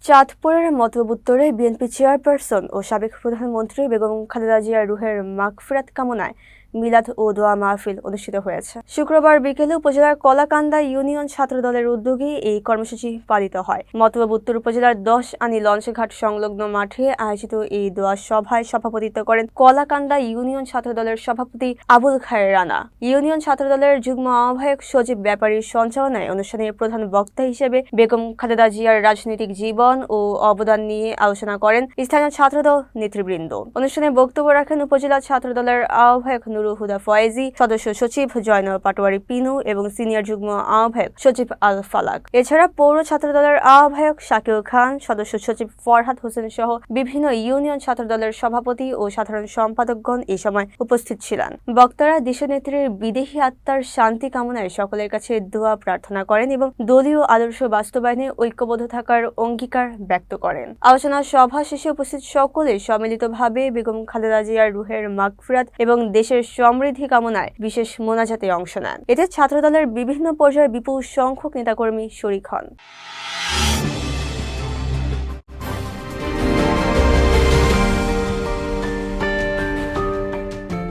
চাঁদপুরের মতলব উত্তরে BNP chairperson ও সাবেক প্রধানমন্ত্রী বেগম খালেদা জিয়ার রুহের মাগফিরাত কামনায় মিলাদ ও দোয়া মাহফিল অনুষ্ঠিত হয়েছে। শুক্রবার বিকেলে উপজেলার কলাকান্দা ইউনিয়ন ছাত্রদলের উদ্যোগে এই কর্মসূচি পালিত হয়। মতলব উত্তর উপজেলার 10 আনি লঞ্চঘাট সংলগ্ন মাঠে আয়োজিত এই দোয়া সভায় সভাপতিত্ব করেন কলাকান্দা ইউনিয়ন ছাত্রদলের সভাপতি আবুল খায়ের রানা। ইউনিয়ন ছাত্রদলের যুগ্ম আহ্বায়ক সজীব ব্যাপারীর সঞ্চালনায় অনুষ্ঠানের প্রধান বক্তা হিসেবে বেগম খালেদা জিয়ার রাজনৈতিক জীবন ও অবদান নিয়ে আলোচনা করেন স্থানীয় ছাত্রদল নেতৃবৃন্দ। অনুষ্ঠানে বক্তব্য রাখেন উপজেলা ছাত্রদলের আহ্বায়ক নুরুল হুদা ফয়েজি, সদস্য সচিব জয়নাল পাটোয়ারি পিনু এবং সিনিয়র যুগ্ম আহ্বায়ক সচিব আল ফালাক। এছাড়া পৌর ছাত্রদলের আহ্বায়ক শাকিল খান, সদস্য সচিব ফরহাদ হোসেন সহ বিভিন্ন ইউনিয়ন ছাত্রদলের সভাপতি ও সাধারণ সম্পাদকগণ এই সময় উপস্থিত ছিলেন। বক্তারা দেশনেত্রীর বিদেহী আত্মার শান্তি কামনায় সকলের কাছে দোয়া প্রার্থনা করেন এবং দলীয় আদর্শ বাস্তবায়নে ঐক্যবদ্ধ থাকার অঙ্গীকার ব্যক্ত করেন। আলোচনা সভা শেষে উপস্থিত সকলে সম্মিলিতভাবে বেগম খালেদা জিয়ার রুহের মাগফিরাত এবং দেশের সমৃদ্ধি কামনায় বিশেষ মোনাজাতে অংশ নেন। এতে ছাত্রদলের বিভিন্ন পর্যায়ের বিপুল সংখ্যক নেতাকর্মী শরীক হন।